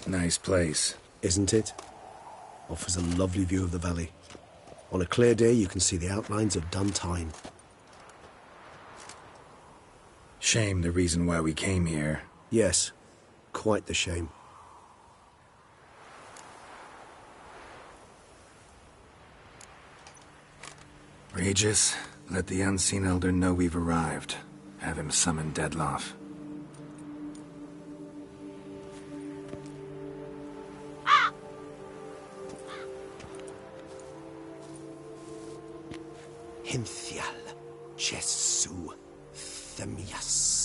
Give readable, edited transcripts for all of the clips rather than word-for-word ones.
Nice place. Isn't it? Offers a lovely view of the valley. On a clear day, you can see the outlines of Duntine. Shame the reason why we came here. Yes, quite the shame. Regis, let the Unseen Elder know we've arrived. Have him summon Deadloff. Hinthial Jesu Themias.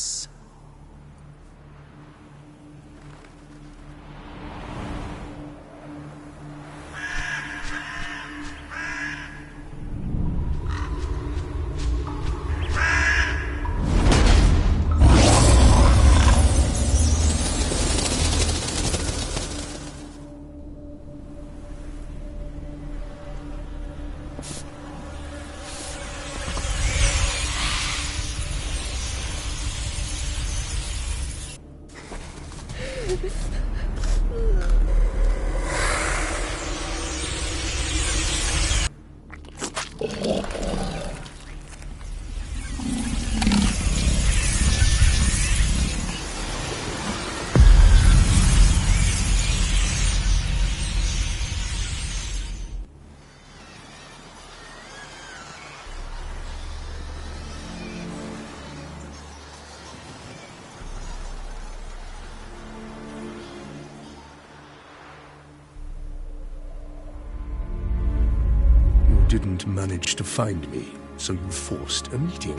Didn't manage to find me, so you forced a meeting.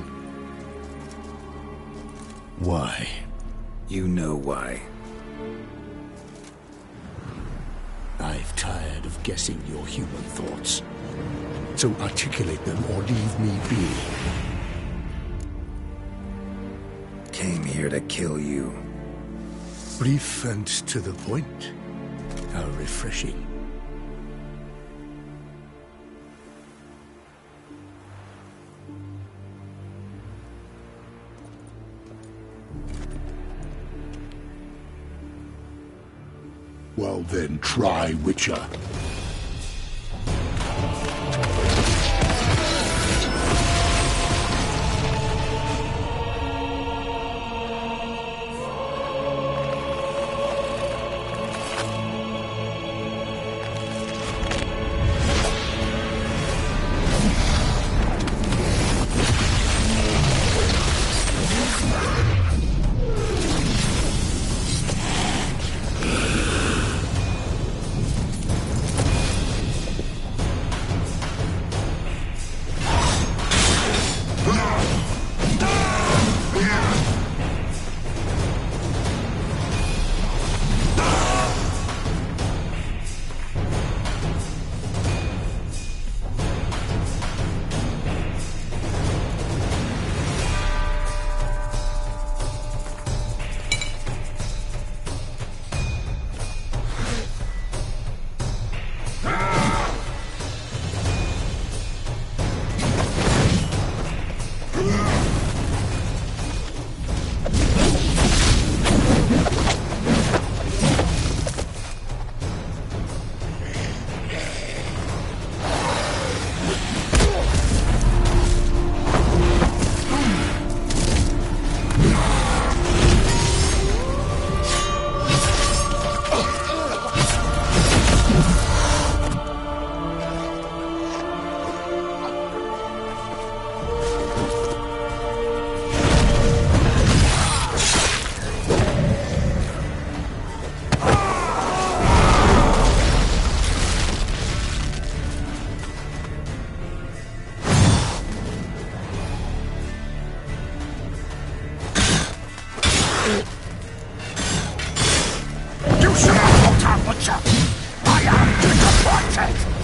Why? You know why. I've tired of guessing your human thoughts. So articulate them or leave me be. Came here to kill you. Brief and to the point. How refreshing. Well then, try Witcher.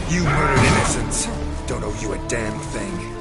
You murdered innocents. Don't owe you a damn thing.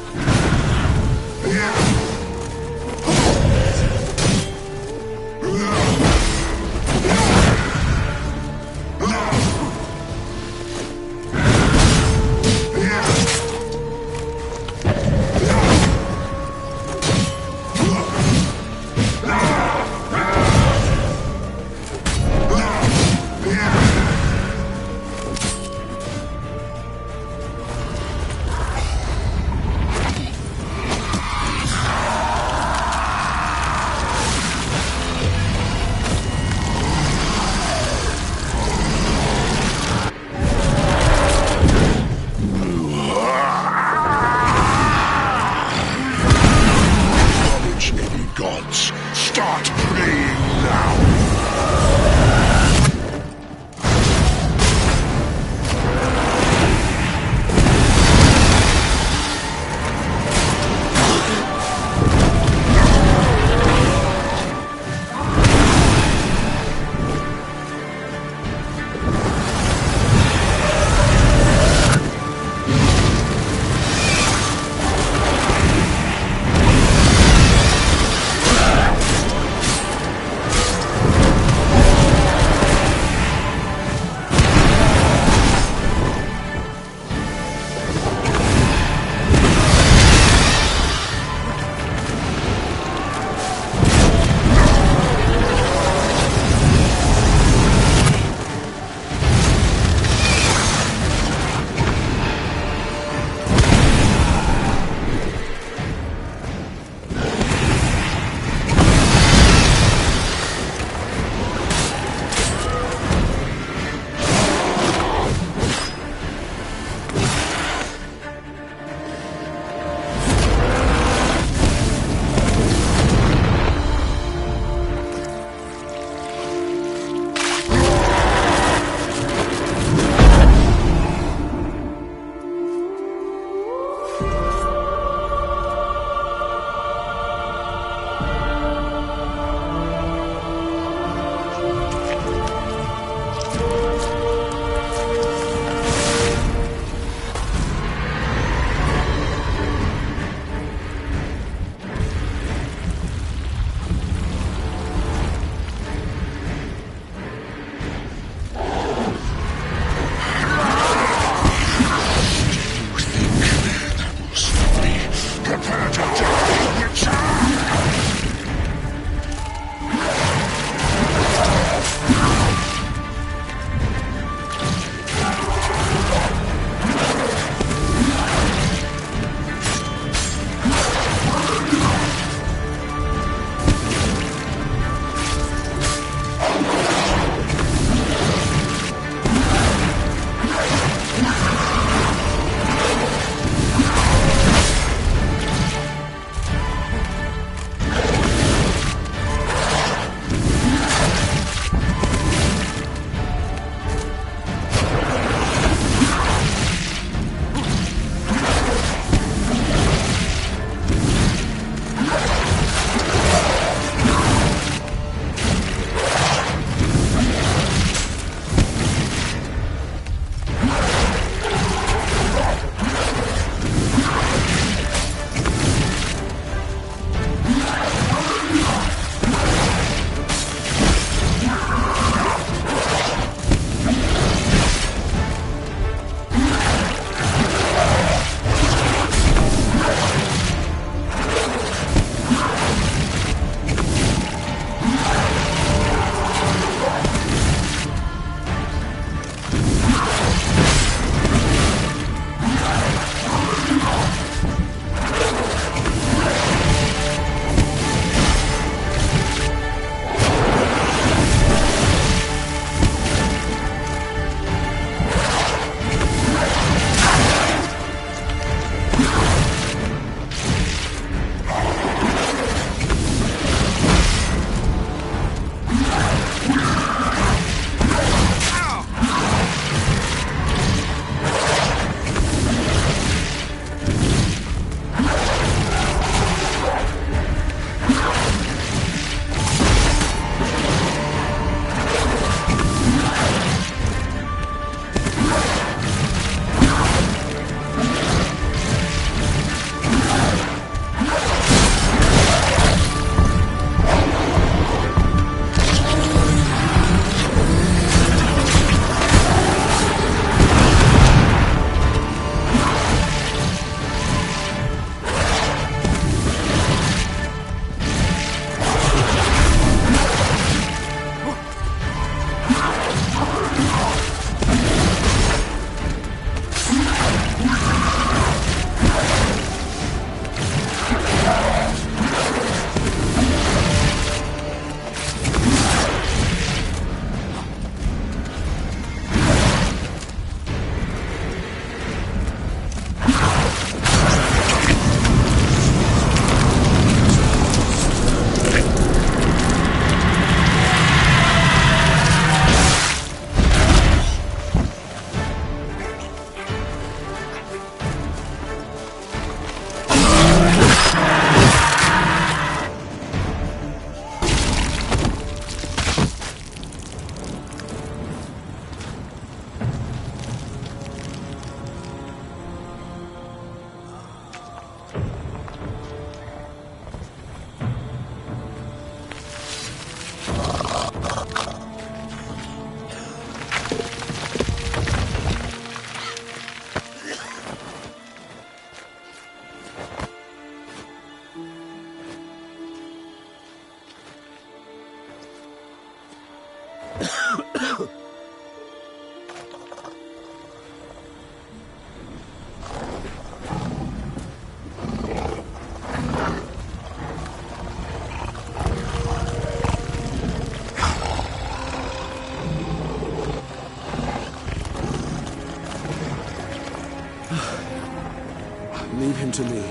to me.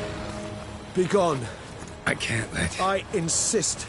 Begone. I can't let... I insist.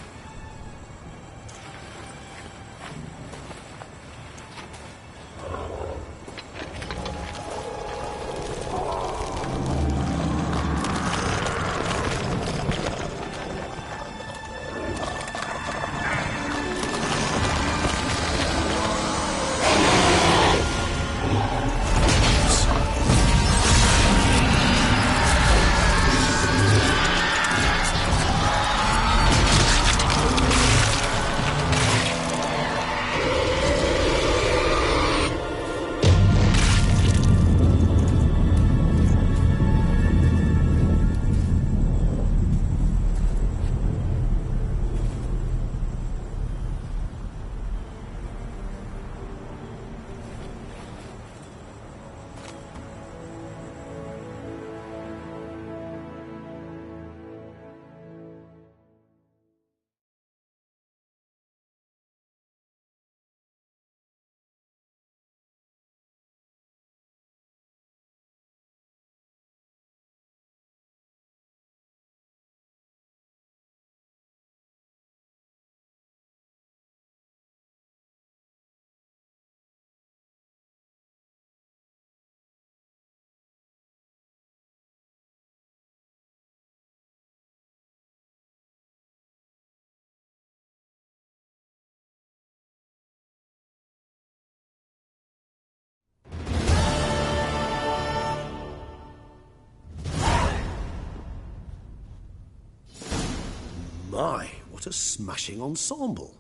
My, what a smashing ensemble.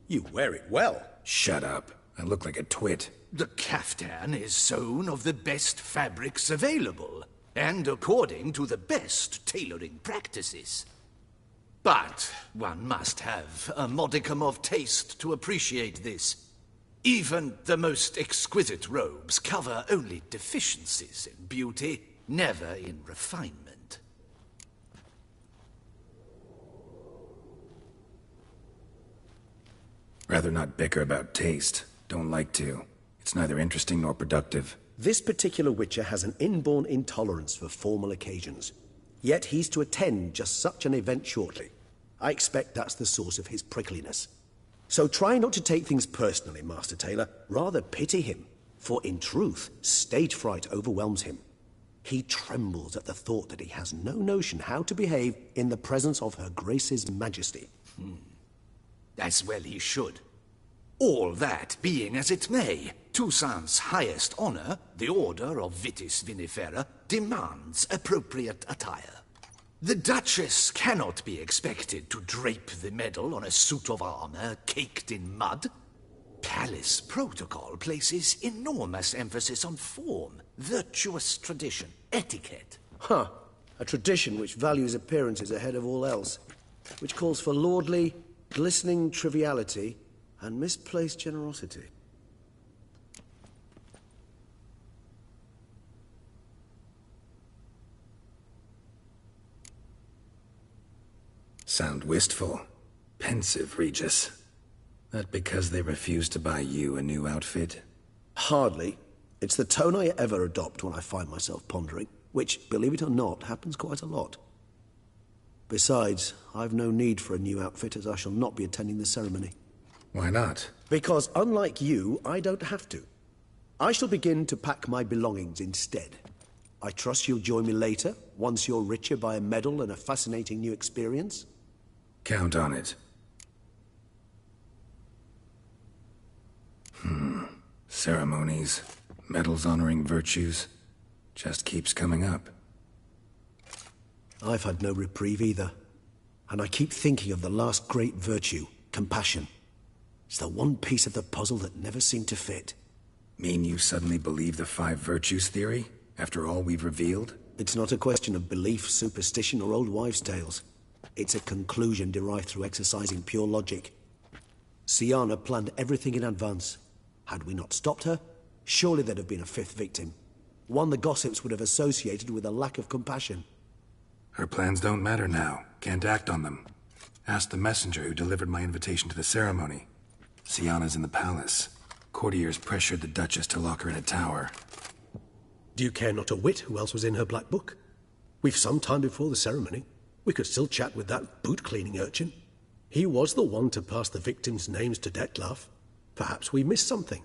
You wear it well. Shut up. I look like a twit. The caftan is sewn of the best fabrics available, and according to the best tailoring practices. But one must have a modicum of taste to appreciate this. Even the most exquisite robes cover only deficiencies in beauty, never in refinement. Rather not bicker about taste. Don't like to. It's neither interesting nor productive. This particular Witcher has an inborn intolerance for formal occasions. Yet he's to attend just such an event shortly. I expect that's the source of his prickliness. So try not to take things personally, Master Taylor. Rather pity him. For in truth, stage fright overwhelms him. He trembles at the thought that he has no notion how to behave in the presence of Her Grace's Majesty. As well he should. All that being as it may, Toussaint's highest honor, the Order of Vitis Vinifera, demands appropriate attire. The Duchess cannot be expected to drape the medal on a suit of armor caked in mud. Palace protocol places enormous emphasis on form, virtuous tradition, etiquette. Huh. A tradition which values appearances ahead of all else. Which calls for lordly, glistening triviality and misplaced generosity. Sound wistful. Pensive, Regis. That because they refuse to buy you a new outfit? Hardly. It's the tone I ever adopt when I find myself pondering, which, believe it or not, happens quite a lot. Besides, I've no need for a new outfit as I shall not be attending the ceremony. Why not? Because unlike you, I don't have to. I shall begin to pack my belongings instead. I trust you'll join me later, once you're richer by a medal and a fascinating new experience? Count on it. Ceremonies, medals honoring virtues, just keeps coming up. I've had no reprieve either. And I keep thinking of the last great virtue, compassion. It's the one piece of the puzzle that never seemed to fit. Mean you suddenly believe the 5 virtues theory, after all we've revealed? It's not a question of belief, superstition, or old wives' tales. It's a conclusion derived through exercising pure logic. Syanna planned everything in advance. Had we not stopped her, surely there'd have been a 5th victim. One the gossips would have associated with a lack of compassion. Her plans don't matter now. Can't act on them. Ask the messenger who delivered my invitation to the ceremony. Syanna's in the palace. Courtiers pressured the Duchess to lock her in a tower. Do you care not a whit who else was in her black book? We've some time before the ceremony. We could still chat with that boot-cleaning urchin. He was the one to pass the victims' names to Detlef. Perhaps we missed something.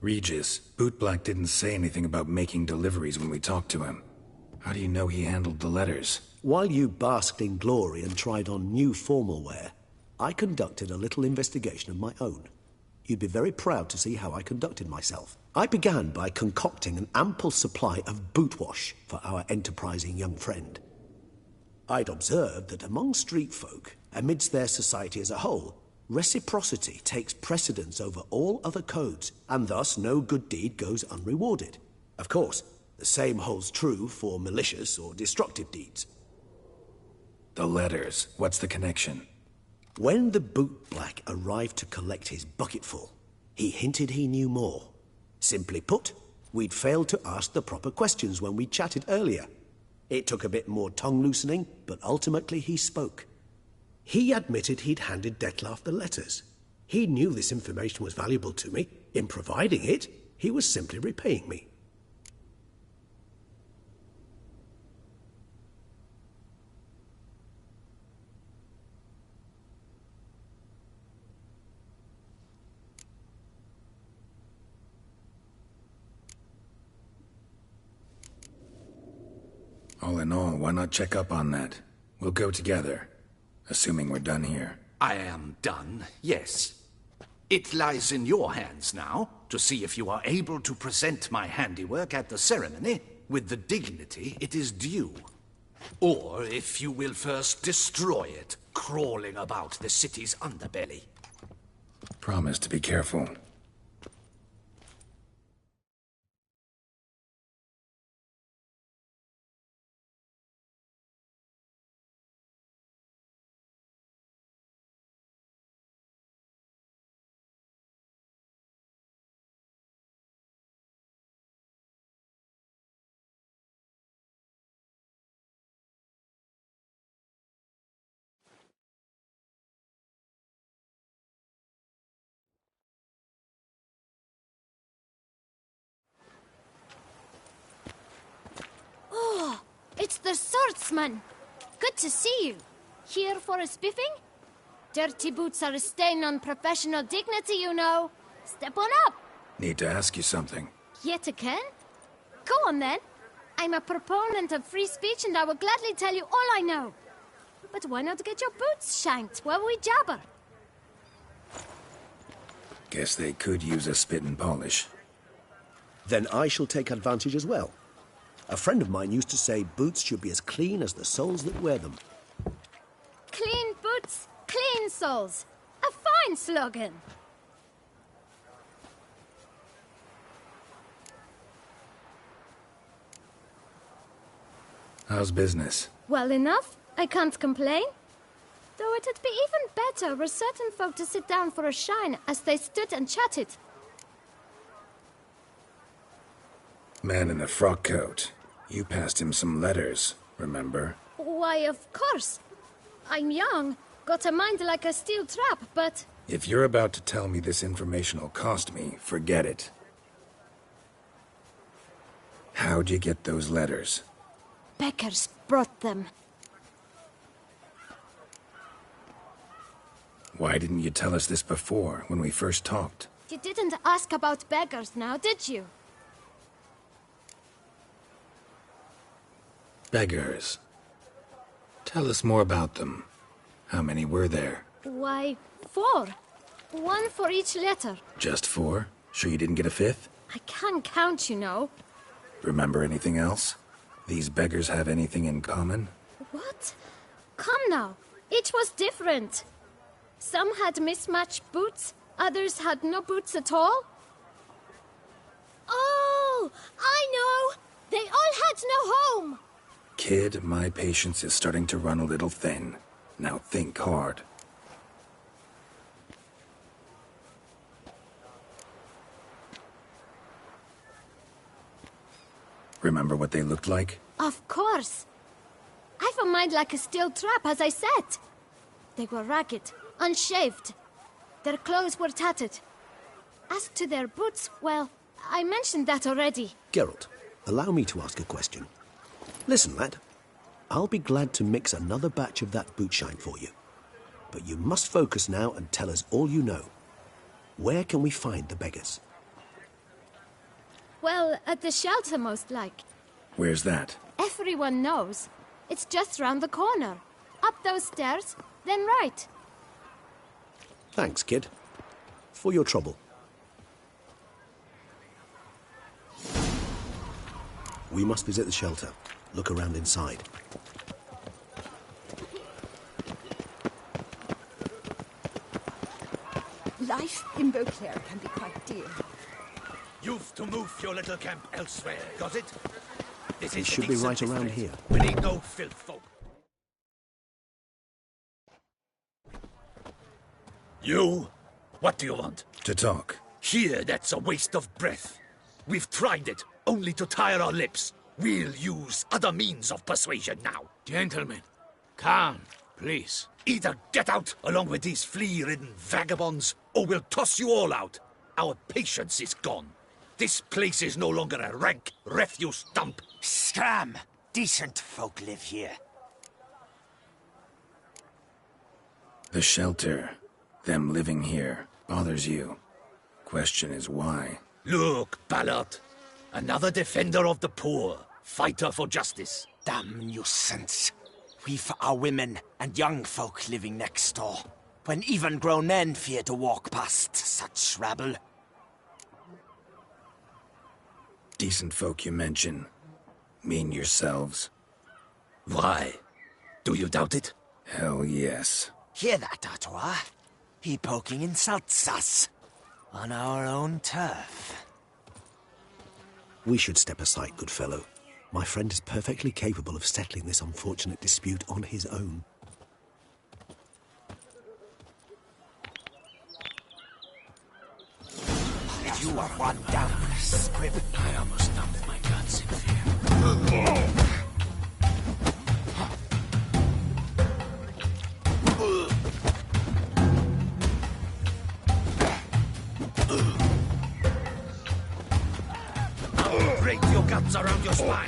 Regis, Bootblack didn't say anything about making deliveries when we talked to him. How do you know he handled the letters? While you basked in glory and tried on new formal wear, I conducted a little investigation of my own. You'd be very proud to see how I conducted myself. I began by concocting an ample supply of boot wash for our enterprising young friend. I'd observed that among street folk, amidst their society as a whole, reciprocity takes precedence over all other codes, and thus no good deed goes unrewarded. Of course, the same holds true for malicious or destructive deeds. The letters, what's the connection? When the bootblack arrived to collect his bucketful, he hinted he knew more. Simply put, we'd failed to ask the proper questions when we chatted earlier. It took a bit more tongue-loosening, but ultimately he spoke. He admitted he'd handed Detlef the letters. He knew this information was valuable to me. In providing it, he was simply repaying me. All in all, why not check up on that? We'll go together. Assuming we're done here. I am done, yes. It lies in your hands now to see if you are able to present my handiwork at the ceremony with the dignity it is due. Or if you will first destroy it, crawling about the city's underbelly. Promise to be careful. It's the swordsman. Good to see you. Here for a spiffing? Dirty boots are a stain on professional dignity, you know. Step on up. Need to ask you something. Yet again? Go on then. I'm a proponent of free speech and I will gladly tell you all I know. But why not get your boots shanked while we jabber? Guess they could use a spit and polish. Then I shall take advantage as well. A friend of mine used to say boots should be as clean as the soles that wear them. Clean boots, clean soles. A fine slogan. How's business? Well enough. I can't complain. Though it'd be even better were certain folk to sit down for a shine as they stood and chatted. Man in the frock coat. You passed him some letters, remember? Why, of course. I'm young, got a mind like a steel trap, but... If you're about to tell me this information will cost me, forget it. How'd you get those letters? Beggars brought them. Why didn't you tell us this before, when we first talked? You didn't ask about beggars now, did you? Beggars. Tell us more about them. How many were there? Why, 4. 1 for each letter. Just 4? Sure you didn't get a 5th? I can't count, you know. Remember anything else? These beggars have anything in common? What? Come now. Each was different. Some had mismatched boots, others had no boots at all. Oh, I know! They all had no home! Kid, my patience is starting to run a little thin. Now think hard. Remember what they looked like? Of course. I've a mind like a steel trap, as I said. They were ragged, unshaved. Their clothes were tattered. As to their boots, well, I mentioned that already. Geralt, allow me to ask a question. Listen, lad. I'll be glad to mix another batch of that boot shine for you. But you must focus now and tell us all you know. Where can we find the beggars? Well, at the shelter, most like. Where's that? Everyone knows. It's just round the corner. Up those stairs, then right. Thanks, kid. For your trouble. We must visit the shelter. Look around inside. Life in Beauclair can be quite dear. You've to move your little camp elsewhere, got it? This It is should be right around here. We need no filth folk. You? What do you want? To talk. Here, that's a waste of breath. We've tried it, only to tire our lips. We'll use other means of persuasion now. Gentlemen, calm, please. Either get out along with these flea-ridden vagabonds, or we'll toss you all out. Our patience is gone. This place is no longer a rank refuse dump. Scram! Decent folk live here. The shelter, them living here, bothers you. Question is why? Look, Ballard. Another defender of the poor. Fighter for justice. Damn nuisance. We've our women and young folk living next door, when even grown men fear to walk past such rabble. Decent folk you mention. Mean yourselves? Why? Do you doubt it? Hell yes. Hear that, Artois? He poking insults us. On our own turf. We should step aside, good fellow. My friend is perfectly capable of settling this unfortunate dispute on his own. You are one damn scrib. I almost dumped my guts in fear. I'll break your guts around your spine.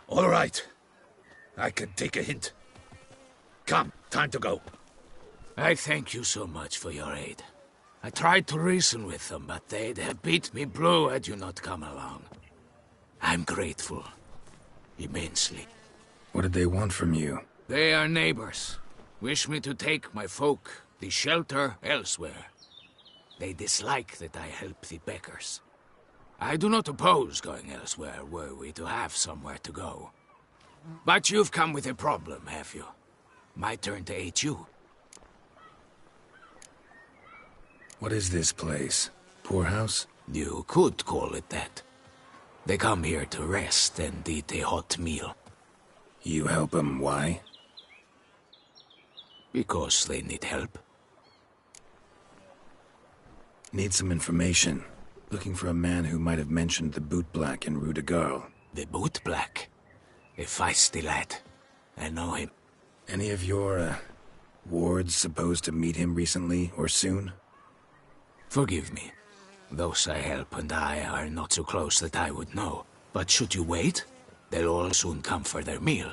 All right. I can take a hint. Come, time to go. I thank you so much for your aid. I tried to reason with them, but they'd have beat me blue had you not come along. I'm grateful. Immensely. What did they want from you? They are neighbors. Wish me to take my folk, the shelter, elsewhere. They dislike that I help the beggars. I do not oppose going elsewhere, were we to have somewhere to go. But you've come with a problem, have you? My turn to aid you. What is this place? Poorhouse? You could call it that. They come here to rest and eat a hot meal. You help them, why? Because they need help. Need some information. Looking for a man who might have mentioned the boot black in Rue de Garl. The boot black? A feisty lad. I know him. Any of your, wards supposed to meet him recently or soon? Forgive me. Those I help and I are not so close that I would know. But should you wait, they'll all soon come for their meal.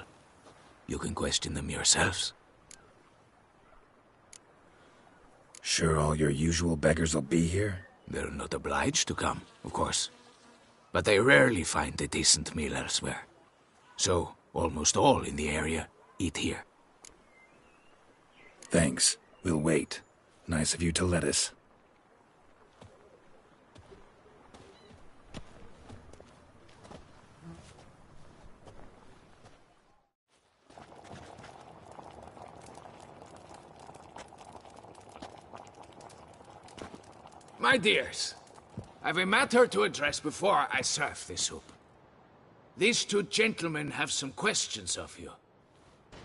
You can question them yourselves. Sure all your usual beggars will be here? They're not obliged to come, of course. But they rarely find a decent meal elsewhere. So, almost all in the area eat here. Thanks. We'll wait. Nice of you to let us. My dears, I've a matter to address before I serve the soup. These two gentlemen have some questions of you.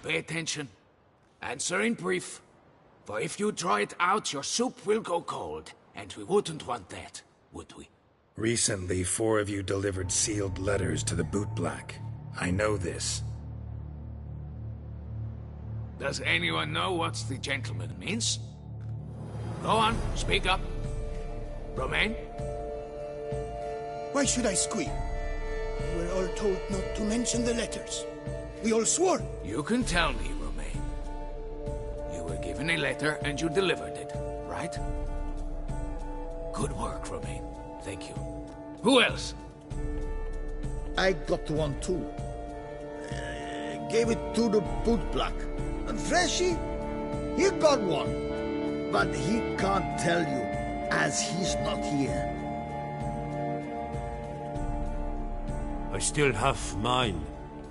Pay attention. Answer in brief. For if you draw it out, your soup will go cold. And we wouldn't want that, would we? Recently, 4 of you delivered sealed letters to the bootblack. I know this. Does anyone know what the gentleman means? Go on, speak up. Romain? Why should I squeal? We were all told not to mention the letters. We all swore. You can tell me, Romain. You were given a letter and you delivered it, right? Good work, Romain. Thank you. Who else? I got one too. Gave it to the bootblack. And Freshy, he got one. But he can't tell you, as he's not here. I still have mine.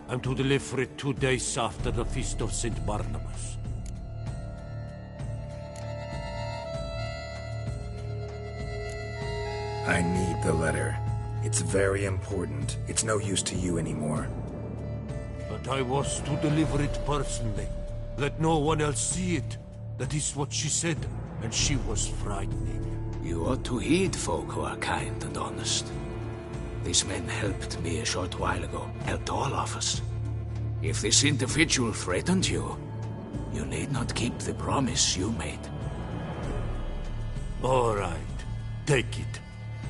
I'm to deliver it 2 days after the Feast of St. Barnabas. I need the letter. It's very important. It's no use to you anymore. But I was to deliver it personally. Let no one else see it. That is what she said, and she was frightening. You ought to heed folk who are kind and honest. These men helped me a short while ago, helped all of us. If this individual threatened you, you need not keep the promise you made. All right, take it.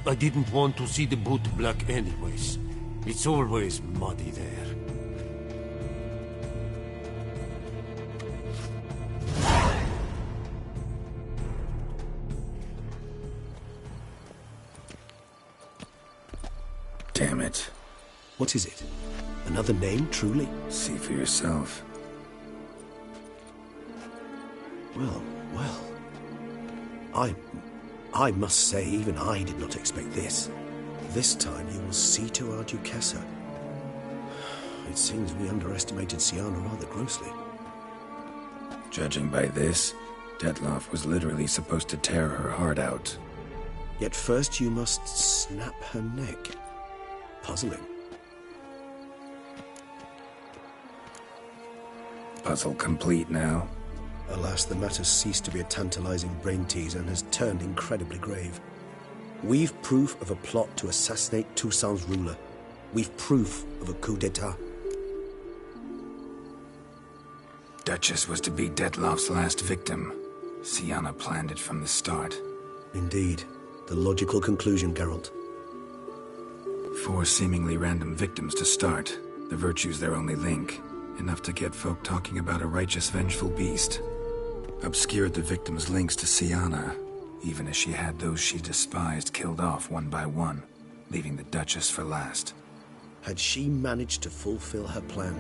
I didn't want to see the bootblack anyways. It's always muddy there. Damn it. What is it? Another name, truly? See for yourself. Well. I must say, even I did not expect this. This time you will see to our Duchessa. It seems we underestimated Syanna rather grossly. Judging by this, Detloff was literally supposed to tear her heart out. Yet first you must snap her neck. Puzzling. Puzzle complete now. Alas, the matter ceased to be a tantalizing brain tease and has turned incredibly grave. We've proof of a plot to assassinate Toussaint's ruler. We've proof of a coup d'etat. Duchess was to be Detloff's last victim. Syanna planned it from the start. Indeed. The logical conclusion, Geralt. 4 seemingly random victims to start. The virtue's their only link. Enough to get folk talking about a righteous, vengeful beast. Obscured the victims' links to Syanna, even as she had those she despised killed off one by one, leaving the Duchess for last. Had she managed to fulfill her plan,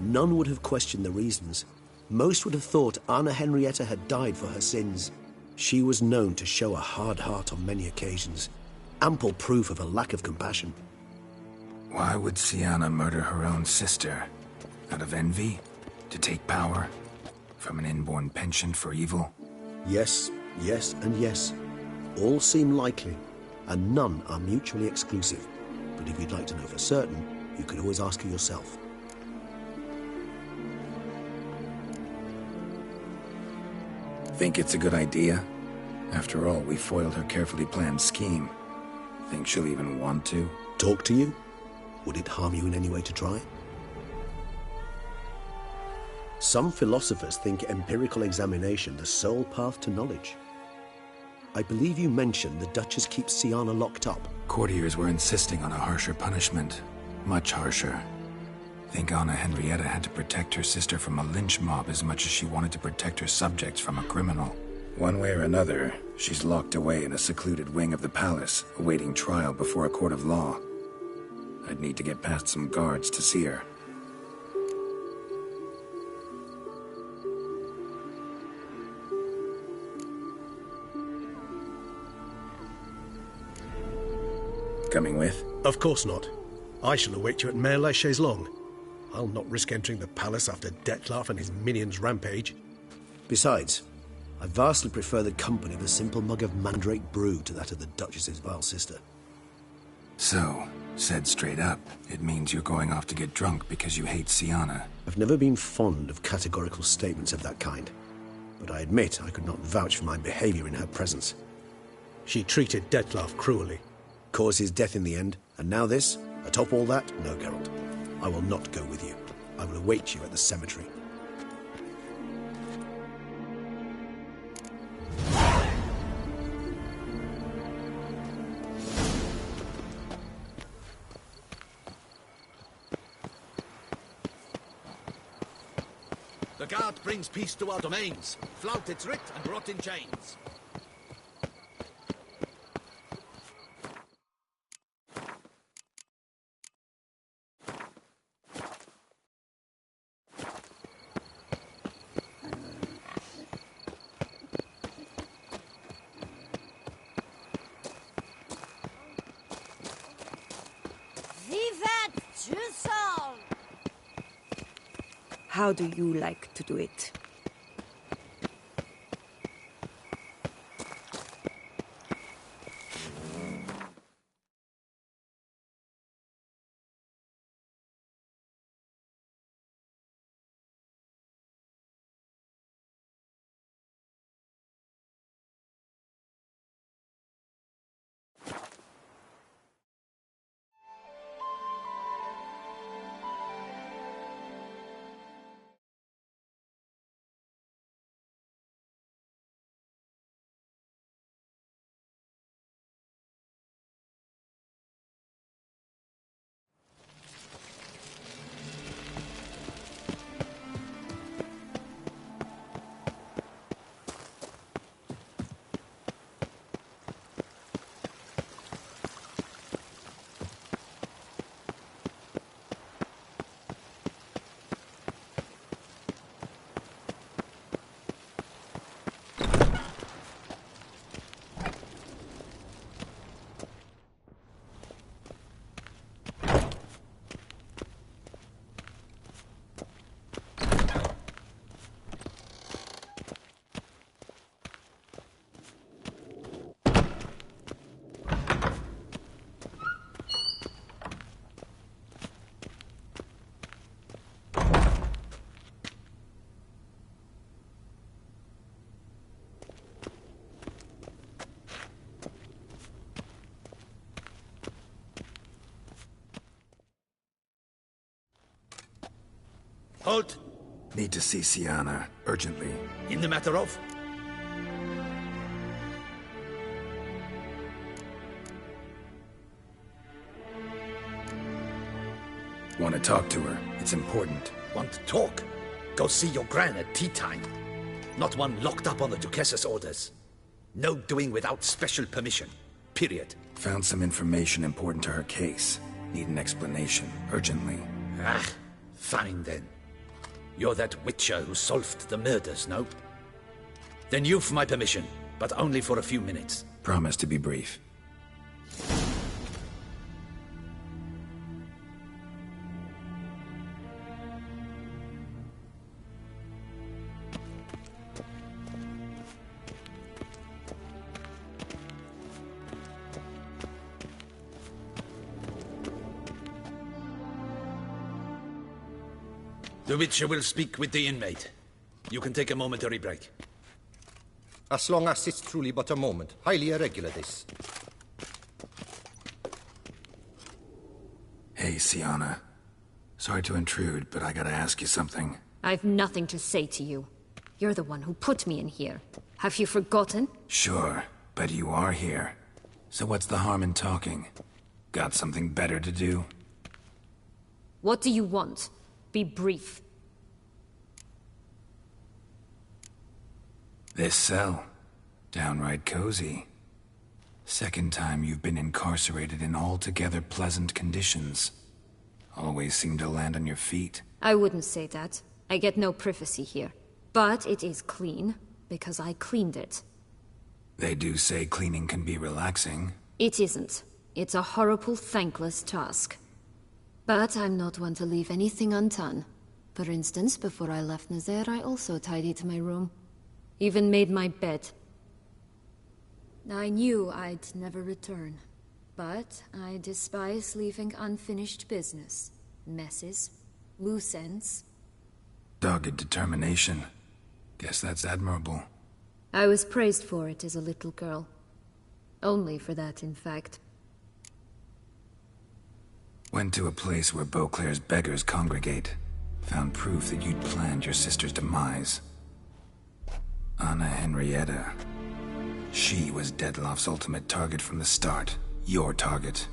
none would have questioned the reasons. Most would have thought Anna Henrietta had died for her sins. She was known to show a hard heart on many occasions. Ample proof of a lack of compassion. Why would Syanna murder her own sister? Out of envy? To take power? From an inborn penchant for evil? Yes, and yes. All seem likely, and none are mutually exclusive. But if you'd like to know for certain, you could always ask her yourself. Think it's a good idea? After all, we foiled her carefully planned scheme. Think she'll even want to? Talk to you? Would it harm you in any way to try? Some philosophers think empirical examination the sole path to knowledge. I believe you mentioned the Duchess keeps Siana locked up. Courtiers were insisting on a harsher punishment. Much harsher. Think Anna Henrietta had to protect her sister from a lynch mob as much as she wanted to protect her subjects from a criminal. One way or another, she's locked away in a secluded wing of the palace, awaiting trial before a court of law. I'd need to get past some guards to see her. Coming with? Of course not. I shall await you at Mare la Chaise-Longue. I'll not risk entering the palace after Dettlaff and his minions rampage. Besides, I vastly prefer the company of a simple mug of mandrake brew to that of the Duchess's vile sister. So, said straight up, it means you're going off to get drunk because you hate Siana. I've never been fond of categorical statements of that kind, but I admit I could not vouch for my behavior in her presence. She treated Dettlaff cruelly, caused his death in the end, and now this? Atop all that? No, Geralt. I will not go with you. I will await you at the cemetery. The guard brings peace to our domains. Flout its writ and rot in chains. How do you like to do it? Halt! Need to see Siana, urgently. In the matter of? Want to talk to her. It's important. Want to talk? Go see your gran at tea time. Not one locked up on the Duchess's orders. No doing without special permission. Period. Found some information important to her case. Need an explanation, urgently. Ah, fine then. You're that witcher who solved the murders, no? Then you've my permission, but only for a few minutes. Promise to be brief. The Witcher will speak with the inmate. You can take a momentary break. As long as it's truly but a moment. Highly irregular, this. Hey, Siana. Sorry to intrude, but I gotta ask you something. I've nothing to say to you. You're the one who put me in here. Have you forgotten? Sure, but you are here. So what's the harm in talking? Got something better to do? What do you want? Be brief. This cell. Downright cozy. Second time you've been incarcerated in altogether pleasant conditions. Always seem to land on your feet. I wouldn't say that. I get no privacy here. But it is clean, because I cleaned it. They do say cleaning can be relaxing. It isn't. It's a horrible, thankless task. But I'm not one to leave anything undone. For instance, before I left Nazaire, I also tidied my room. Even made my bed. I knew I'd never return. But I despise leaving unfinished business. Messes. Loose ends. Dogged determination. Guess that's admirable. I was praised for it as a little girl. Only for that, in fact. Went to a place where Beauclair's beggars congregate. Found proof that you'd planned your sister's demise. Anna Henrietta. She was Dettloff's ultimate target from the start. Your target.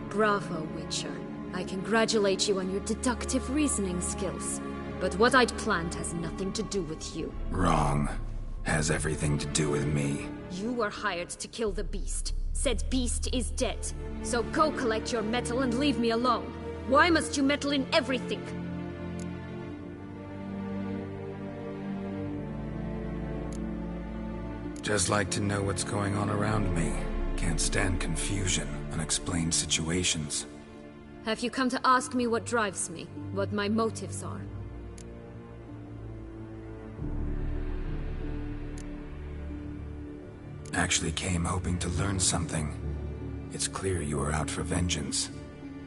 Bravo, Witcher. I congratulate you on your deductive reasoning skills. But what I'd planned has nothing to do with you. Wrong. Has everything to do with me. You were hired to kill the beast. Said beast is dead. So go collect your metal and leave me alone. Why must you meddle in everything? Just like to know what's going on around me. Can't stand confusion, unexplained situations. Have you come to ask me what drives me? What my motives are? Actually came hoping to learn something. It's clear you were out for vengeance.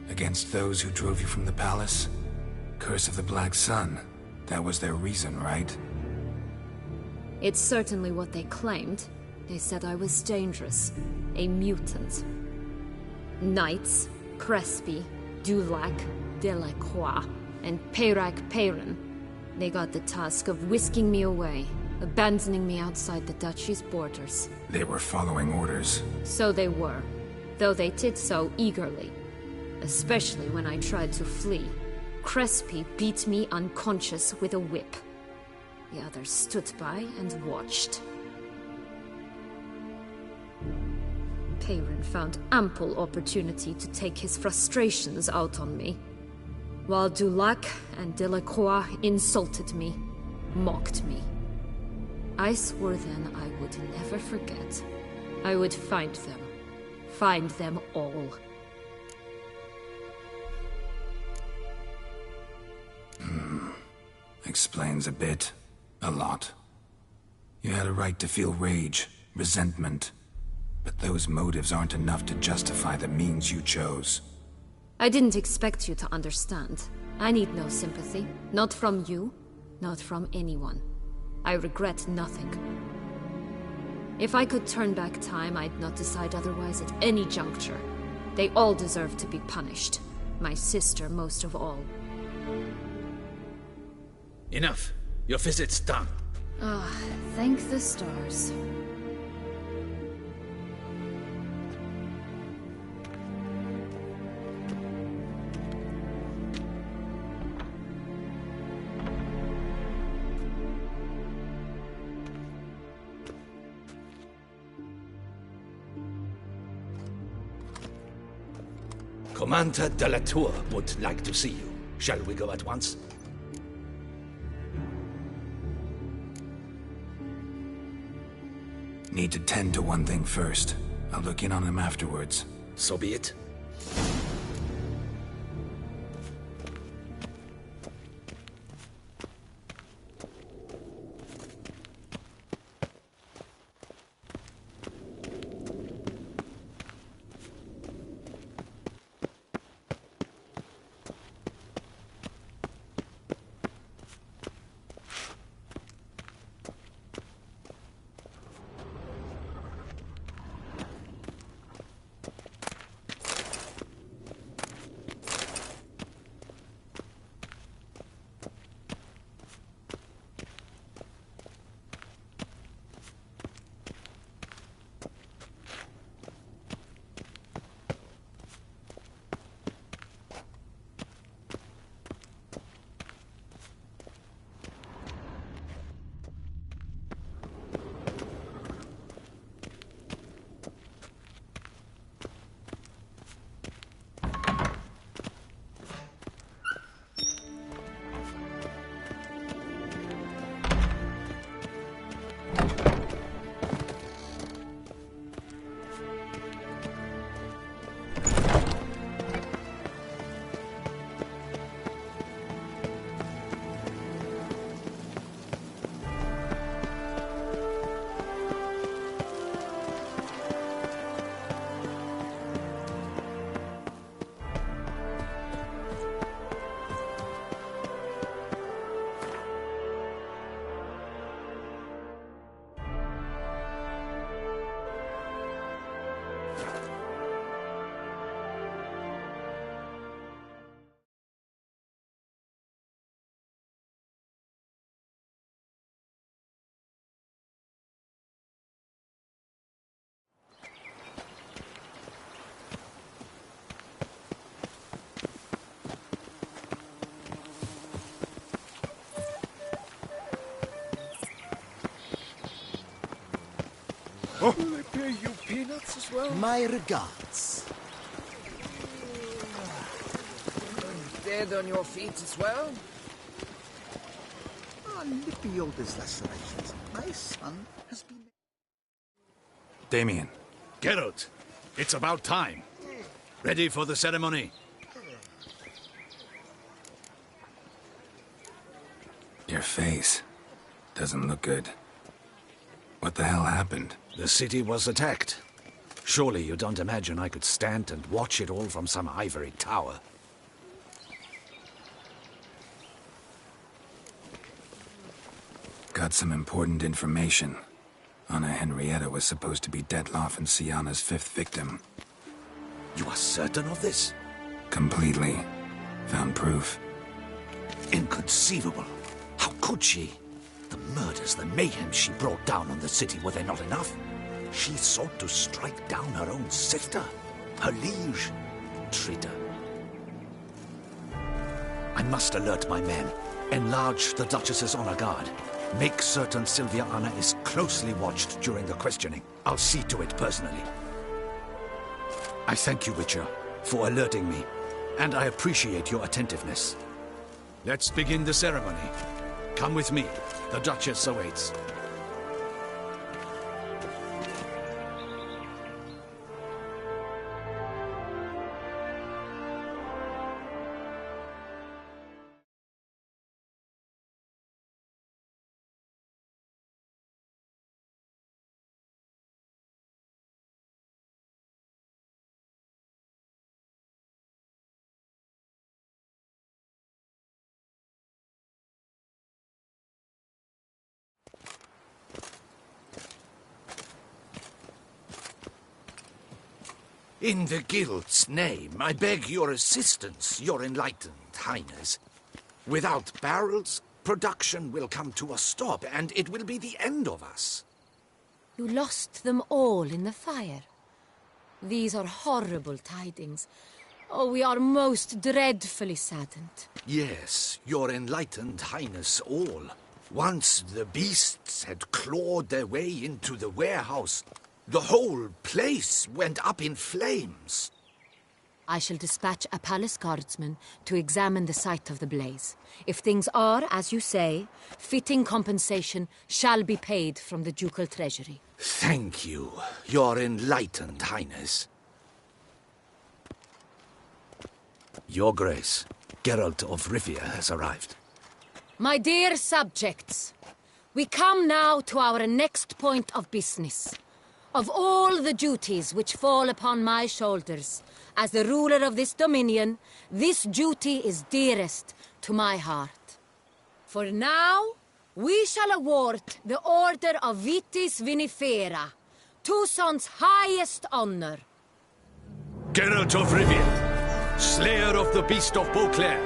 Against those who drove you from the palace? Curse of the Black Sun. That was their reason, right? It's certainly what they claimed. They said I was dangerous. A mutant. Knights, Crespi, Dulac, Delacroix, and Peyrac Peyran. They got the task of whisking me away, abandoning me outside the duchy's borders. They were following orders. So they were, though they did so eagerly. Especially when I tried to flee. Crespi beat me unconscious with a whip. The others stood by and watched. Peyran found ample opportunity to take his frustrations out on me, while Dulac and Delacroix insulted me, mocked me. I swore then I would never forget. I would find them all. Explains a bit. A lot. You had a right to feel rage, resentment. But those motives aren't enough to justify the means you chose. I didn't expect you to understand. I need no sympathy. Not from you, not from anyone. I regret nothing. If I could turn back time, I'd not decide otherwise at any juncture. They all deserve to be punished. My sister most of all. Enough. Your visit's done. Ah, thank the stars. Commander de la Tour would like to see you. Shall we go at once? Need to tend to one thing first. I'll look in on him afterwards. So be it. They pay you peanuts as well? My regards. Dead on your feet as well? Ah, nippy old lacerations. My son has been... Damien. Geralt, it's about time. Ready for the ceremony? Your face doesn't look good. What the hell happened? The city was attacked. Surely you don't imagine I could stand and watch it all from some ivory tower. Got some important information. Anna Henrietta was supposed to be Detloff and Sienna's 5th victim. You are certain of this? Completely. Found proof. Inconceivable. How could she? The murders, the mayhem she brought down on the city, were they not enough? She sought to strike down her own sister, her liege. Traitor. I must alert my men. Enlarge the Duchess's honor guard. Make certain Sylvia Anna is closely watched during the questioning. I'll see to it personally. I thank you, Witcher, for alerting me, and I appreciate your attentiveness. Let's begin the ceremony. Come with me. The Duchess awaits. In the Guild's name, I beg your assistance, your enlightened highness. Without barrels, production will come to a stop, and it will be the end of us. You lost them all in the fire. These are horrible tidings. Oh, we are most dreadfully saddened. Yes, your enlightened highness all. Once the beasts had clawed their way into the warehouse, the whole place went up in flames. I shall dispatch a palace guardsman to examine the site of the blaze. If things are, as you say, fitting compensation shall be paid from the ducal treasury. Thank you, your enlightened highness. Your Grace, Geralt of Rivia has arrived. My dear subjects, we come now to our next point of business. Of all the duties which fall upon my shoulders, as the ruler of this dominion, this duty is dearest to my heart. For now, we shall award the Order of Vitis Vinifera, Toussaint's highest honor. Geralt of Rivia, slayer of the beast of Beauclair,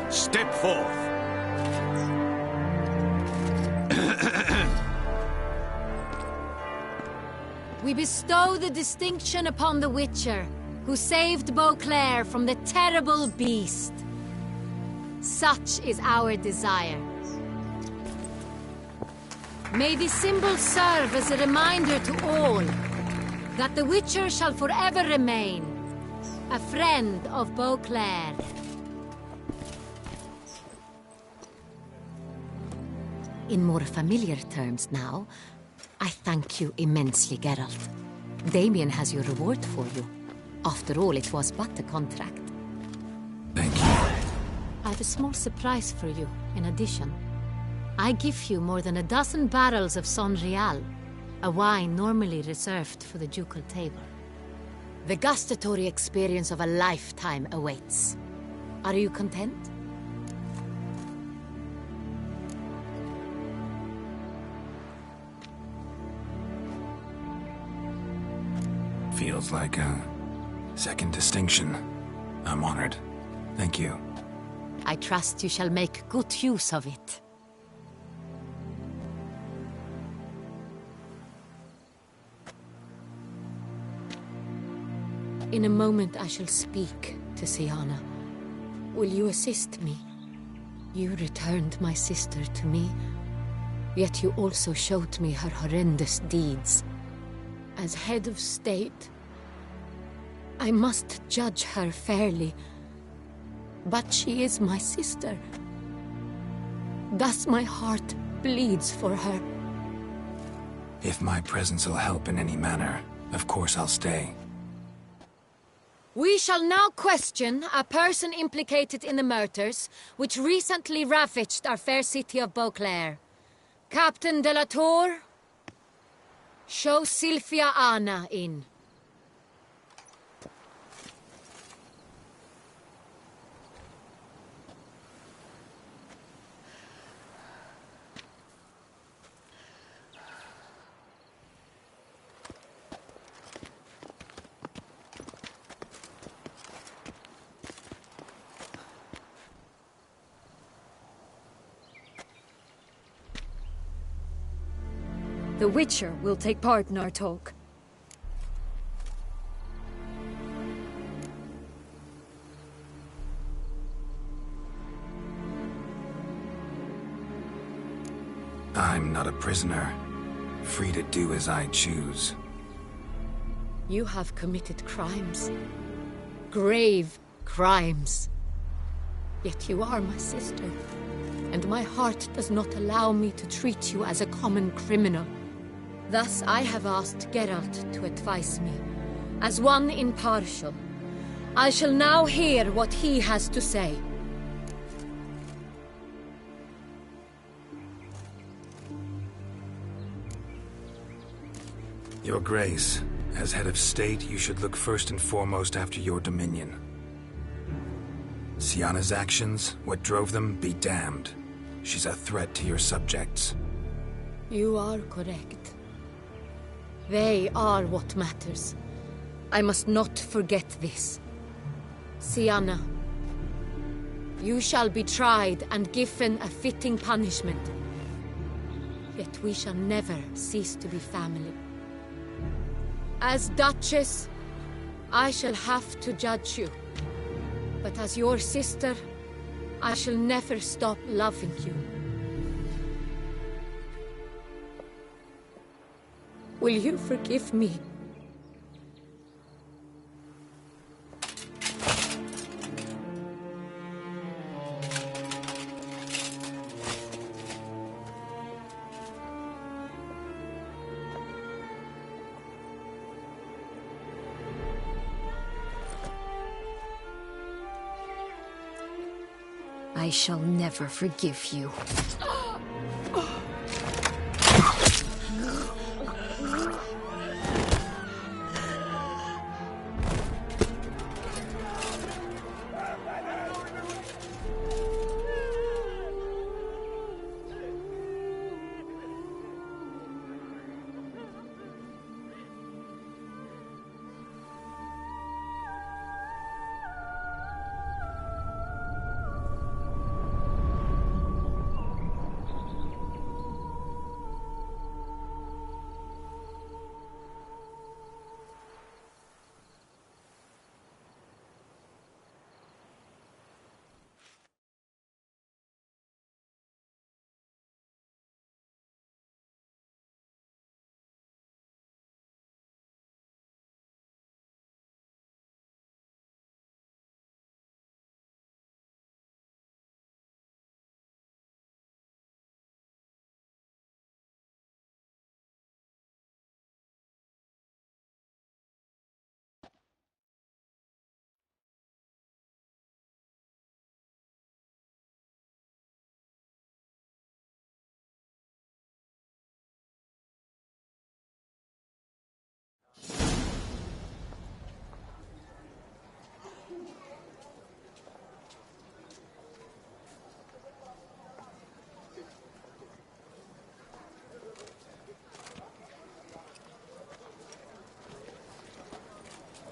step forth. We bestow the distinction upon the Witcher, who saved Beauclair from the terrible beast. Such is our desire. May this symbol serve as a reminder to all that the Witcher shall forever remain a friend of Beauclair. In more familiar terms now, I thank you immensely, Geralt. Damien has your reward for you. After all, it was but a contract. Thank you. I have a small surprise for you, in addition. I give you more than a dozen barrels of Sonreal, a wine normally reserved for the ducal table. The gustatory experience of a lifetime awaits. Are you content? Feels like a second distinction. I'm honored. Thank you. I trust you shall make good use of it. In a moment I shall speak to Sienna. Will you assist me? You returned my sister to me, yet you also showed me her horrendous deeds. as head of state, I must judge her fairly. But she is my sister. Thus my heart bleeds for her. If my presence will help in any manner, of course I'll stay. We shall now question a person implicated in the murders which recently ravaged our fair city of Beauclair. Captain de la Tour, show Sylvia Anna in. The Witcher will take part in our talk. I'm not a prisoner, free to do as I choose. You have committed crimes. Grave crimes. Yet you are my sister, and my heart does not allow me to treat you as a common criminal. Thus I have asked Geralt to advise me, as one impartial. I shall now hear what he has to say. Your Grace, as head of state, you should look first and foremost after your dominion. Sienna's actions, what drove them, be damned. She's a threat to your subjects. You are correct. They are what matters. I must not forget this. Sienna, you shall be tried and given a fitting punishment. Yet we shall never cease to be family. As Duchess, I shall have to judge you. But as your sister, I shall never stop loving you. Will you forgive me? I shall never forgive you.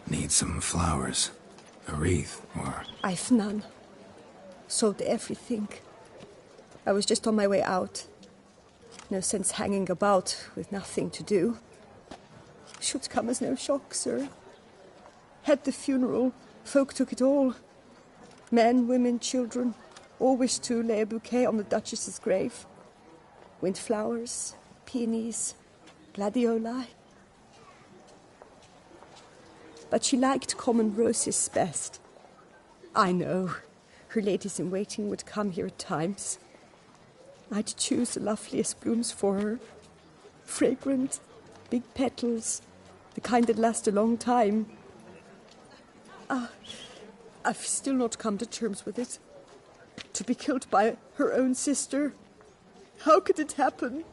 Need some flowers. A wreath, or... I've none. Sold everything. I was just on my way out. No sense hanging about with nothing to do. Should come as no shock, sir. Had the funeral, folk took it all. Men, women, children, all wished to lay a bouquet on the Duchess's grave. Windflowers, peonies, gladioli. but she liked common roses best. I know, her ladies-in-waiting would come here at times. I'd choose the loveliest blooms for her. Fragrant, big petals, the kind that last a long time. I've still not come to terms with it. To be killed by her own sister. How could it happen?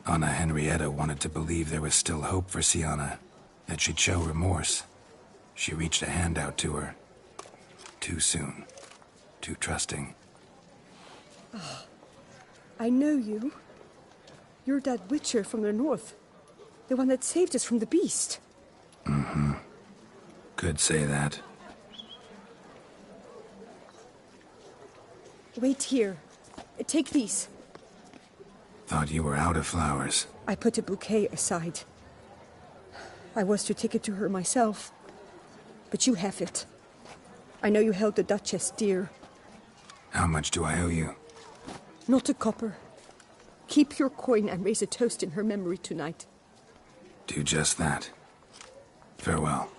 Anna Henrietta wanted to believe there was still hope for Sienna, that she'd show remorse. She reached a hand out to her. Too soon. Too trusting. Oh, I know you. You're that witcher from the north. The one that saved us from the beast. Mm-hmm. Could say that. Wait here. Take these. Thought you were out of flowers. I put a bouquet aside. I was to take it to her myself. But you have it. I know you held the Duchess dear. How much do I owe you? Not a copper. Keep your coin and raise a toast in her memory tonight. Do just that. Farewell.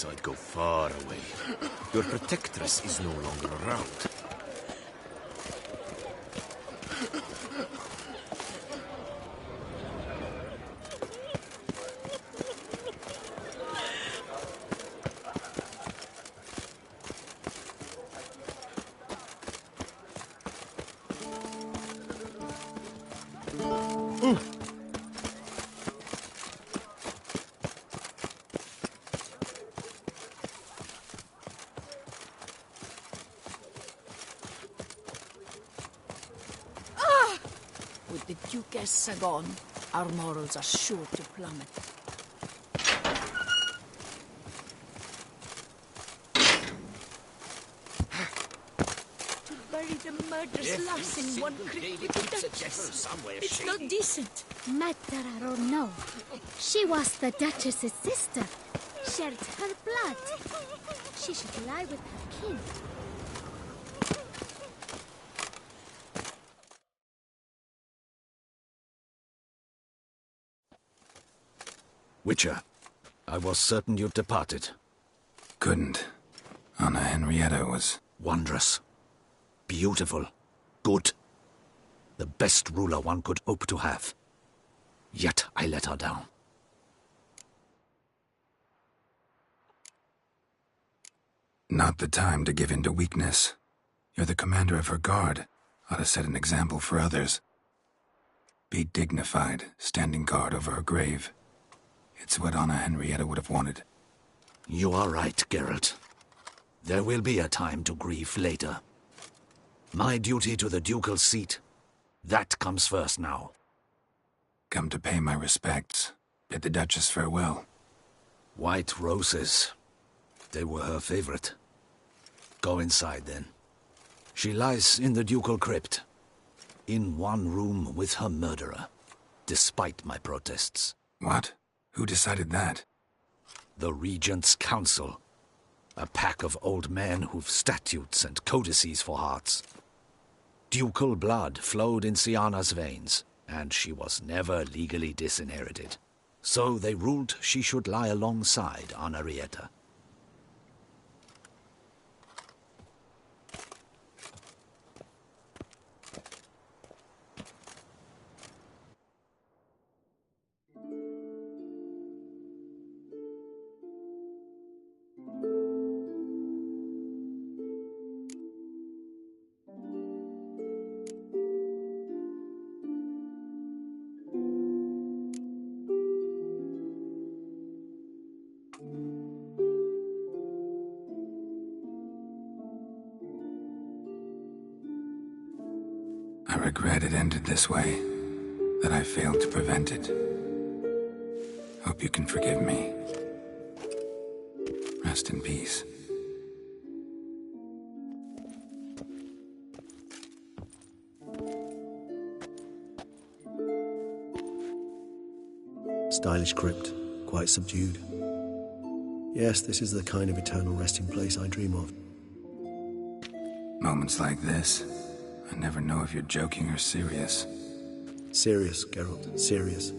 I'd go far away. Your protectress is no longer around. With the Duchess gone, our morals are sure to plummet. To bury the murderous lass in one crypt with the Duchess. It's not decent. Matter or no, she was the Duchess's sister. Shared her blood. She should lie with her king. Witcher, I was certain you'd departed. Couldn't. Anna Henrietta was... wondrous. Beautiful. Good. The best ruler one could hope to have. Yet I let her down. Not the time to give in to weakness. You're the commander of her guard. Ought to set an example for others. Be dignified, standing guard over her grave. It's what Anna Henrietta would have wanted. You are right, Geralt. There will be a time to grieve later. My duty to the ducal seat, that comes first now. Come to pay my respects. Bid the Duchess farewell. White roses. They were her favorite. Go inside, then. She lies in the ducal crypt. In one room with her murderer. Despite my protests. What? Who decided that? The Regent's Council. A pack of old men who've statutes and codices for hearts. Ducal blood flowed in Sienna's veins, and she was never legally disinherited. So they ruled she should lie alongside Anna Henrietta. regret it ended this way, that I failed to prevent it. Hope you can forgive me. Rest in peace. Stylish crypt, quite subdued. Yes, this is the kind of eternal resting place I dream of. Moments like this, I never know if you're joking or serious. Serious, Geralt, serious.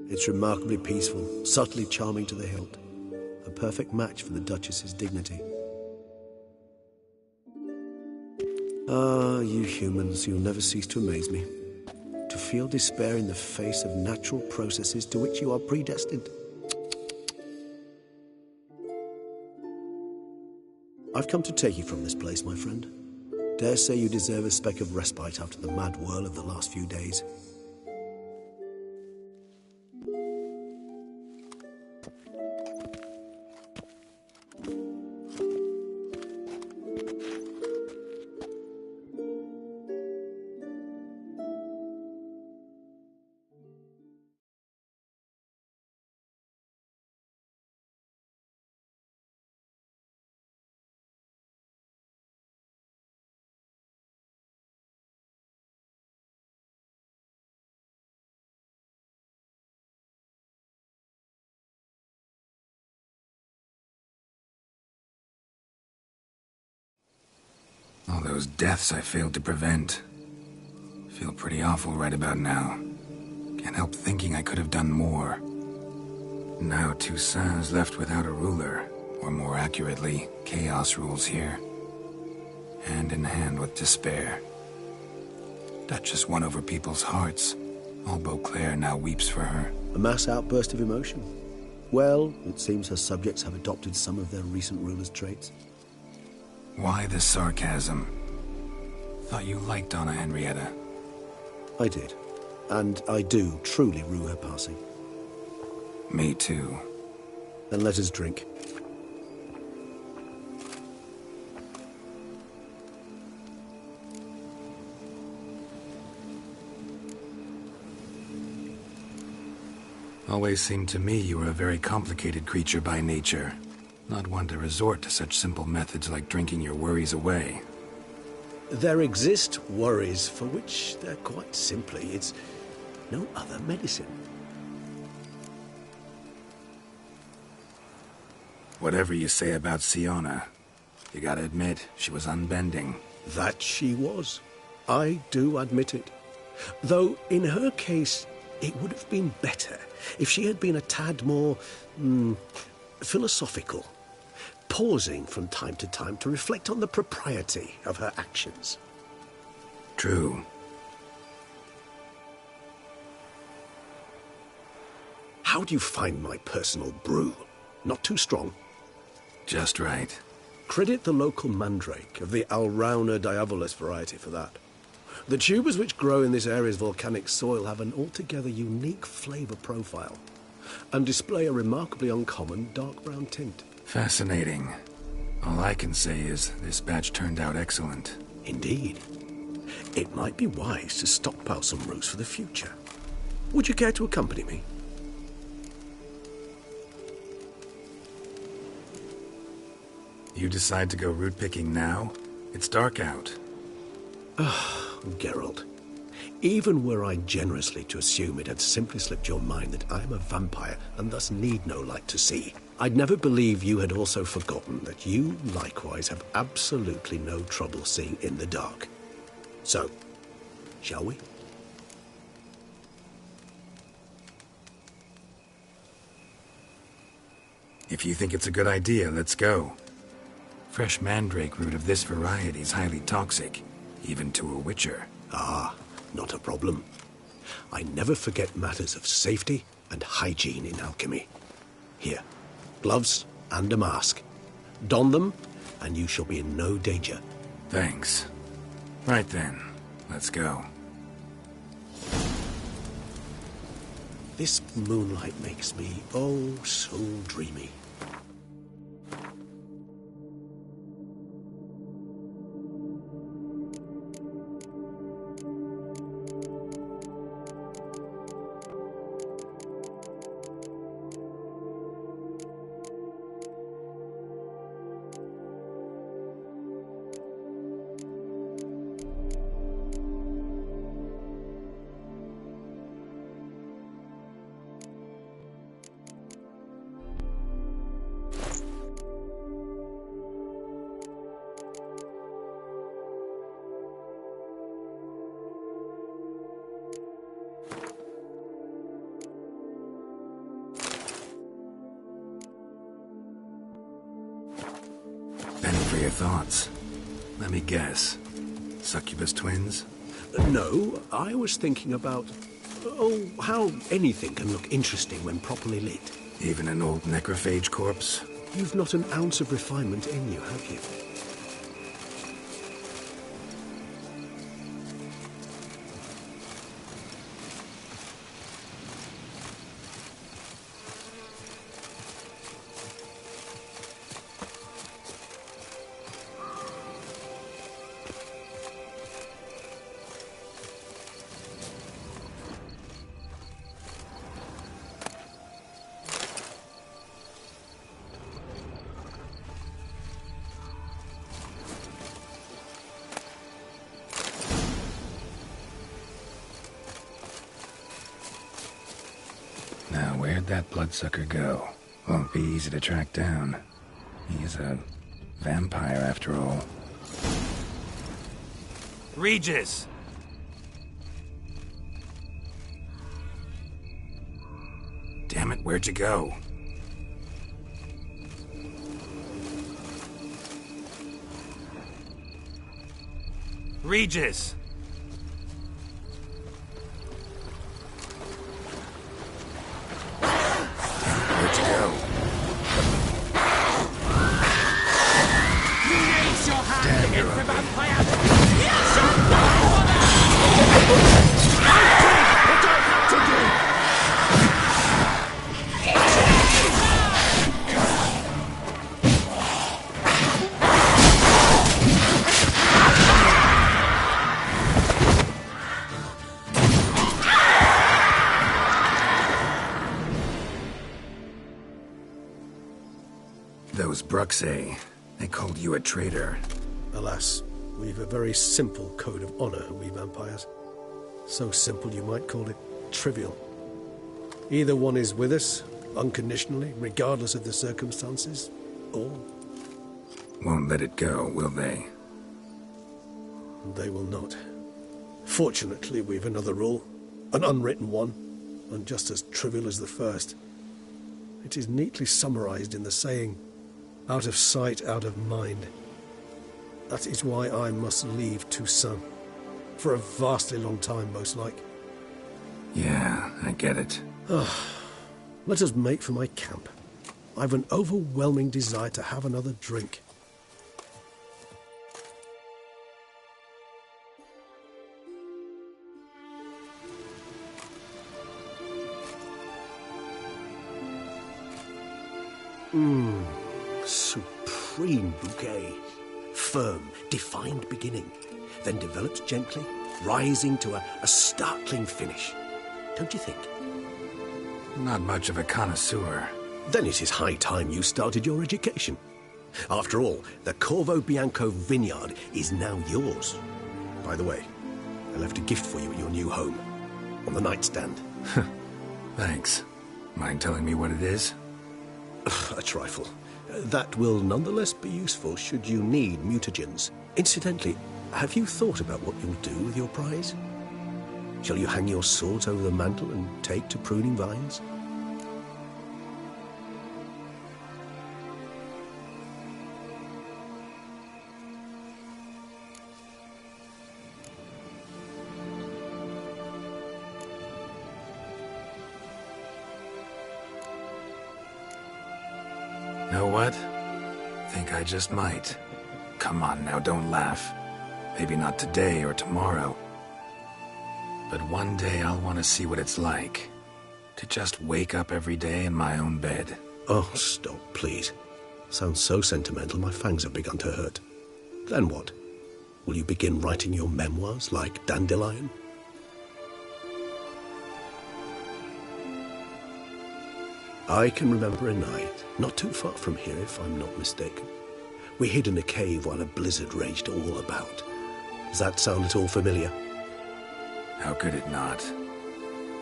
It's remarkably peaceful, subtly charming to the hilt. A perfect match for the Duchess's dignity. Ah, you humans, you'll never cease to amaze me. To feel despair in the face of natural processes to which you are predestined. I've come to take you from this place, my friend. Dare say you deserve a speck of respite after the mad whirl of the last few days. All those deaths I failed to prevent. Feel pretty awful right about now. Can't help thinking I could have done more. Now Toussaint's left without a ruler, or more accurately, chaos rules here. Hand in hand with despair. Duchess won over people's hearts. All Beauclair now weeps for her. A mass outburst of emotion. Well, it seems her subjects have adopted some of their recent ruler's traits. Why the sarcasm? Thought you liked Donna Henrietta. I did. And I do truly rue her passing. Me too. Then let us drink. Always seemed to me you were a very complicated creature by nature. Not one to resort to such simple methods like drinking your worries away. There exist worries for which they're quite simply, it's no other medicine. Whatever you say about Siona, you gotta admit, she was unbending. That she was. I do admit it. Though, in her case, it would have been better if she had been a tad more, philosophical. Pausing from time to time to reflect on the propriety of her actions. True. How do you find my personal brew? Not too strong? Just right. Credit the local mandrake of the Alrauna diabolus variety for that. The tubers which grow in this area's volcanic soil have an altogether unique flavour profile and display a remarkably uncommon dark brown tint. Fascinating. All I can say is this batch turned out excellent. Indeed. It might be wise to stockpile some roots for the future. Would you care to accompany me? You decide to go root picking now? It's dark out. Geralt, even were I generously to assume it had simply slipped your mind that I am a vampire and thus need no light to see, I'd never believe you had also forgotten that you likewise have absolutely no trouble seeing in the dark. So, shall we? If you think it's a good idea, let's go. Fresh mandrake root of this variety is highly toxic, even to a witcher. Ah, not a problem. I never forget matters of safety and hygiene in alchemy. Here, gloves and a mask. Don them, and you shall be in no danger. Thanks. Right then, let's go. This moonlight makes me, oh, so dreamy. Penny for your thoughts. Let me guess. Succubus twins? No, I was thinking about... oh, how anything can look interesting when properly lit. Even an old necrophage corpse? You've not an ounce of refinement in you, have you? Now, where'd that bloodsucker go? Won't be easy to track down. He is a vampire, after all. Regis! Damn it, where'd you go? Regis! Where'd you go? You raise your hand Damn, against you're the ugly. vampire! You shall die for that! I did what I had to do! Those Bruxay, they called you a traitor. Alas, we've a very simple code of honor, we vampires. So simple you might call it trivial. Either one is with us, unconditionally, regardless of the circumstances, or... Won't let it go, will they? they will not. Fortunately, we've another rule, an unwritten one, and just as trivial as the first. It is neatly summarized in the saying, out of sight, out of mind. That is why I must leave Toussaint. For a vastly long time, most like. Yeah, I get it. Let us make for my camp. I've an overwhelming desire to have another drink. Supreme bouquet. Firm, defined beginning, then develops gently, rising to a startling finish. Don't you think? Not much of a connoisseur. Then it is high time you started your education. After all, the Corvo Bianco vineyard is now yours. By the way, I left a gift for you at your new home. On the nightstand. Thanks. Mind telling me what it is? A trifle. That will nonetheless be useful should you need mutagens. Incidentally, have you thought about what you'll do with your prize? Shall you hang your swords over the mantle and take to pruning vines? Know what? Think I just might. Come on now, don't laugh. Maybe not today or tomorrow. But one day I'll want to see what it's like. To just wake up every day in my own bed. Oh, stop, please. Sounds so sentimental, my fangs have begun to hurt. Then what? Will you begin writing your memoirs like Dandelion? I can remember a night, not too far from here if I'm not mistaken. We hid in a cave while a blizzard raged all about. Does that sound at all familiar? How could it not?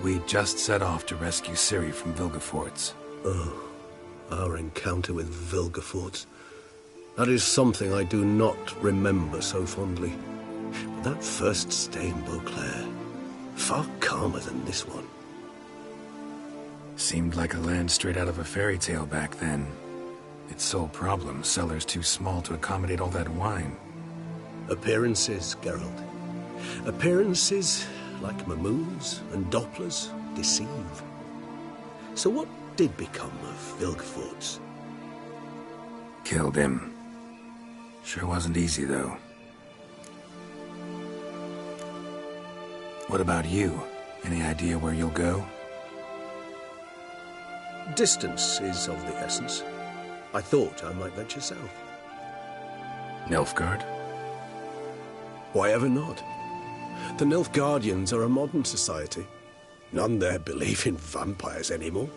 We just set off to rescue Ciri from Vilgefortz. Oh, our encounter with Vilgefortz. That is something I do not remember so fondly. But that first stay in Beauclair, far calmer than this one. Seemed like a land straight out of a fairy tale back then. Its sole problem, cellar's too small to accommodate all that wine. Appearances, Geralt. Appearances, like Mamoons and Dopplers, deceive. So what did become of Vilgefortz? Killed him. Sure wasn't easy, though. What about you? Any idea where you'll go? Distance is of the essence. I thought I might venture south. Nilfgaard? Why ever not? The Nilfgaardians are a modern society. None there believe in vampires anymore.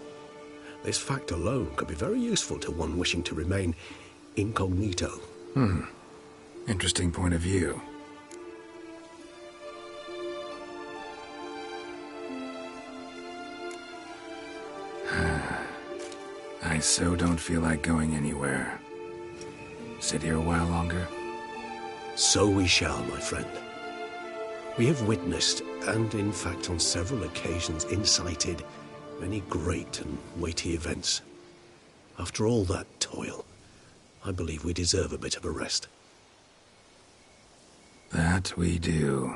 This fact alone could be very useful to one wishing to remain incognito. Interesting point of view. I so don't feel like going anywhere. Sit here a while longer? So we shall, my friend. We have witnessed, and in fact on several occasions incited, many great and weighty events. After all that toil, I believe we deserve a bit of a rest. That we do.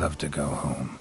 love to go home.